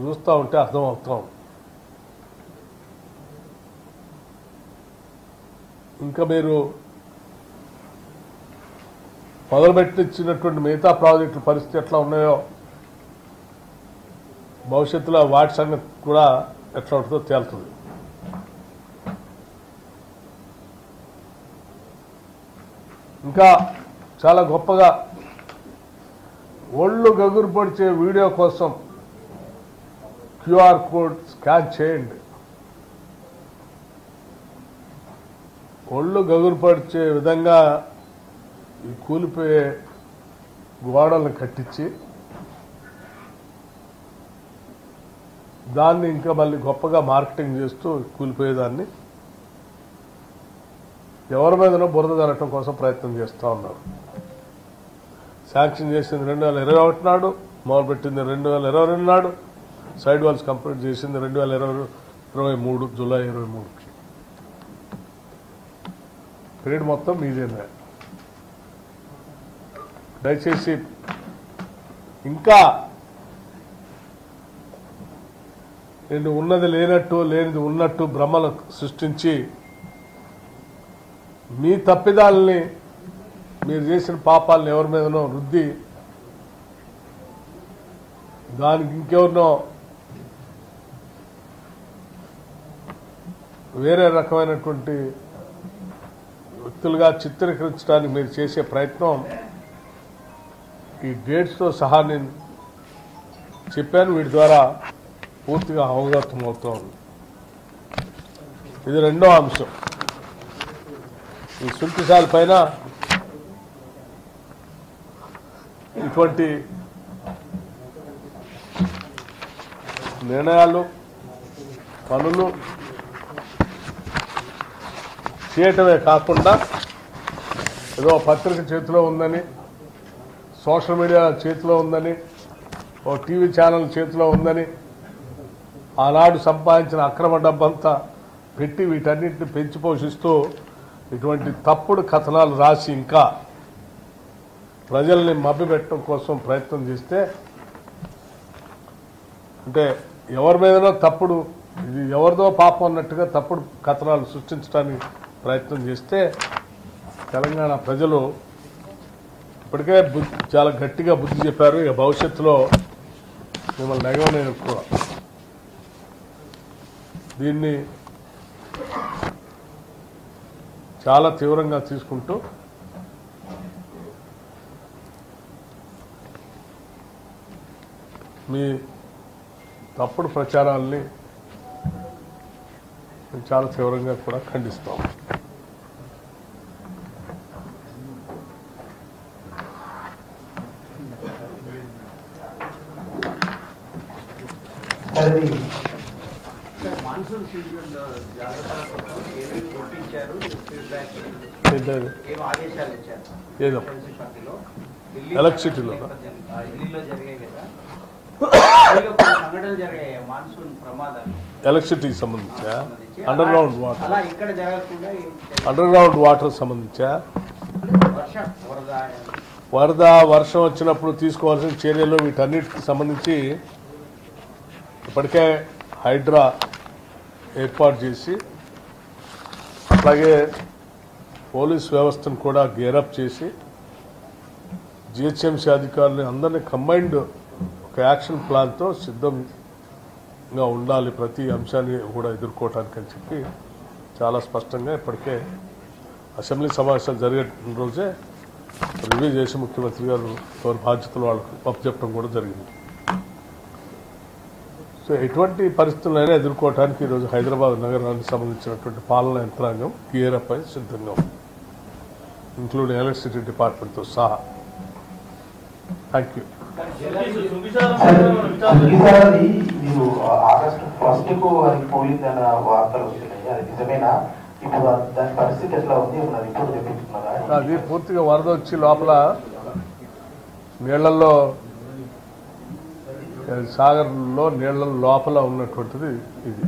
చూస్తూ ఉంటే అర్థమవుతాం. ఇంకా మీరు మొదలుపెట్టించినటువంటి మిగతా ప్రాజెక్టుల పరిస్థితి ఎట్లా ఉన్నాయో భవిష్యత్తులో వాటి సంగతి కూడా ఎట్లా ఉంటుందో తేలుతుంది. ఇంకా చాలా గొప్పగా ఒళ్ళు గగురు పొడిచే వీడియో కోసం క్యూఆర్ కోడ్ స్కాన్ చేయండి. ఒళ్ళు గగురు పరిచే విధంగా ఈ కూలిపోయే గోడలను కట్టించి దాన్ని ఇంకా మళ్ళీ గొప్పగా మార్కెటింగ్ చేస్తూ కూలిపోయేదాన్ని ఎవరి మీదనో బురద జరగటం కోసం ప్రయత్నం చేస్తూ ఉన్నారు. శాంక్షన్ చేసింది 2021 నాడు, మొదలుపెట్టింది 2022 నాడు, సైడ్ వాల్స్ కంప్లీట్ చేసింది 2023 జూలై 23కి. పీరియడ్ మొత్తం మీదేనా. దయచేసి ఇంకా నేను ఉన్నది లేనట్టు లేనిది ఉన్నట్టు భ్రమలు సృష్టించి మీ తప్పిదాలని మీరు చేసిన పాపాలను ఎవరి మీదనో రుద్ది దానికి ఇంకెవరినో వేరే రకమైనటువంటి వ్యక్తులుగా చిత్రీకరించడానికి మీరు చేసే ప్రయత్నం ఈ డేట్స్తో సహా నేను చెప్పాను. వీటి ద్వారా పూర్తిగా అవగతం అవుతోంది. ఇది రెండో అంశం. ఈ సుంకిశాల పైన ఇటువంటి నిర్ణయాలు పనులు చేయటమే కాకుండా ఏదో పత్రిక చేతిలో ఉందని, సోషల్ మీడియా చేతిలో ఉందని, ఓ టీవీ ఛానల్ చేతిలో ఉందని ఆనాడు సంపాదించిన అక్రమ డబ్బంతా పెట్టి వీటన్నిటిని పెంచి పోషిస్తూ ఇటువంటి తప్పుడు కథనాలు రాసి ఇంకా ప్రజల్ని మభ్యపెట్టడం కోసం ప్రయత్నం చేస్తే, అంటే ఎవరి మీదనో తప్పుడు ఇది ఎవరిదో పాపం అన్నట్టుగా తప్పుడు కథనాలు సృష్టించడానికి ప్రయత్నం చేస్తే తెలంగాణ ప్రజలు ఇప్పటికే చాలా గట్టిగా బుద్ధి చెప్పారు. ఇక భవిష్యత్తులో మిమ్మల్ని నెగవలేను కూడా. దీన్ని చాలా తీవ్రంగా తీసుకుంటూ మీ తప్పుడు ప్రచారాల్ని చాలా తీవ్రంగా కూడా ఖండిస్తాం. ఏదో ఎలక్ట్రిసిటీలో ఎలక్ట్రిసిటీకి సంబంధించా, అండర్ గ్రౌండ్ వాటర్ సంబంధించా, వరద వర్షం వచ్చినప్పుడు తీసుకోవాల్సిన చర్యలు వీటన్నిటికి సంబంధించి ఇప్పటికే హైడ్రా ఏర్పాటు చేసి అట్లాగే పోలీస్ వ్యవస్థను కూడా గేరప్ చేసి జిహెచ్ఎంసీ అధికారులు అందరినీ కంబైన్డ్ ఒక యాక్షన్ ప్లాన్తో సిద్ధంగా ఉండాలి ప్రతి అంశాన్ని కూడా ఎదుర్కోవటానికి అని చెప్పి చాలా స్పష్టంగా ఇప్పటికే అసెంబ్లీ సమావేశాలు జరిగే రోజే రివ్యూ చేసి ముఖ్యమంత్రి గారు ఎవరి బాధ్యతలు వాళ్ళకు అప్పచెప్పడం కూడా జరిగింది. సో ఎటువంటి పరిస్థితులైనా ఎదుర్కోవడానికి ఈరోజు హైదరాబాద్ నగరానికి సంబంధించినటువంటి పాలనా యంత్రాంగం గేరప్ అయి సిద్ధంగా ఉంది, ఇంక్లూడింగ్ ఎలక్ట్రిసిటీ డిపార్ట్మెంట్తో సహా. Thank you. మీరు ఆగస్టు 1కు అది పోయిందన్న వార్తలు వస్తున్నాయి, అది నిజమేనా? ఇప్పుడు దాని పరిస్థితి ఎట్లా ఉంది? రిపోర్ట్ తెప్పించుకున్నారా? అది పూర్తిగా వరద వచ్చి లోపల నీళ్లలో సాగర్లో నీళ్ల లోపల ఉన్నటువంటిది ఇది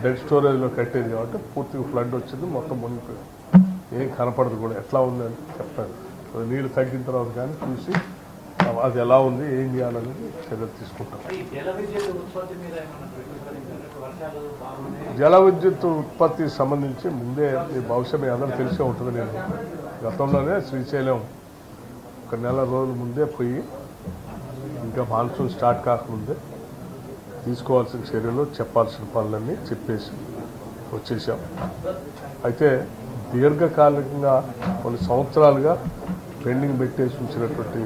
డెడ్ స్టోరేజ్లో కట్టేది కాబట్టి పూర్తిగా ఫ్లడ్ వచ్చింది, మొత్తం మునిగిపోయింది. ఏం కనపడదు కూడా ఎట్లా ఉందని చెప్తాను. నీళ్ళు తగ్గిన తర్వాత కానీ చూసి అది ఎలా ఉంది ఏం చేయాలనేది చర్యలు తీసుకుంటాం. జల విద్యుత్ ఉత్పత్తికి సంబంధించి ముందే బహుశా మీ అందరూ తెలిసే ఉంటుంది. నేను గతంలోనే శ్రీశైలం ఒక నెల రోజుల ముందే పోయి ఇంకా మాన్సూన్ స్టార్ట్ కాకముందే తీసుకోవాల్సిన చర్యలు చెప్పాల్సిన పనులన్నీ చెప్పేసి వచ్చేసాం. అయితే దీర్ఘకాలికంగా కొన్ని సంవత్సరాలుగా పెండింగ్ పెట్టేసి ఉంచినటువంటి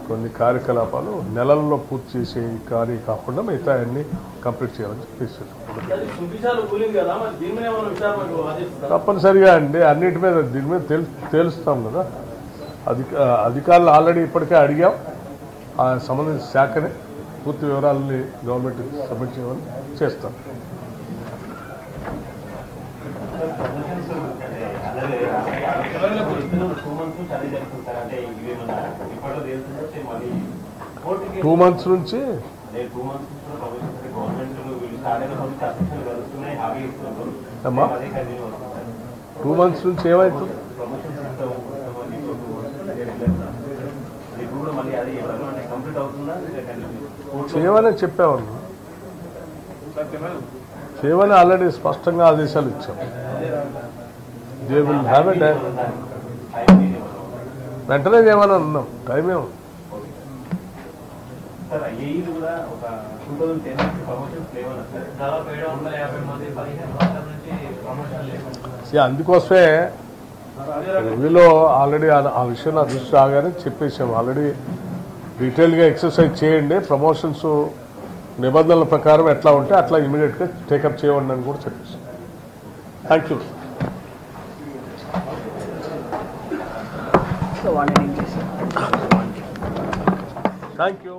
కొన్ని కార్యకలాపాలు నెలల్లో పూర్తి చేసే కానీ కాకుండా మిగతా అన్ని కంప్లీట్ చేయాలని చెప్పేసి తప్పనిసరిగా అండి అన్నిటి మీద దీని మీద తేలుస్తాం కదా. అధికారులు ఆల్రెడీ ఇప్పటికే అడిగాం. ఆ సంబంధించిన శాఖని పూర్తి వివరాలని గవర్నమెంట్కి సబ్మిట్ చేయమని చేస్తాం. టూ మంత్స్ నుంచి అమ్మా 2 months నుంచి ఏమవుతుంది? చేయమని చెప్పామన్నా, చేయమని ఆల్రెడీ స్పష్టంగా ఆదేశాలు ఇచ్చాం. దే విల్ హ్యావ్ ఎ వెంటనే చేయమని అన్నాం. టైం ఏముంది? అందుకోసమే రివ్యూలో ఆల్రెడీ ఆ విషయం నా దృష్టి రాగానే చెప్పేసాం. ఆల్రెడీ డీటెయిల్గా ఎక్సర్సైజ్ చేయండి, ప్రమోషన్స్ నిబంధనల ప్రకారం ఎట్లా ఉంటే అట్లా ఇమీడియట్గా టేకప్ చేయండి అని కూడా చెప్పేసాం. Thank you. Thank you.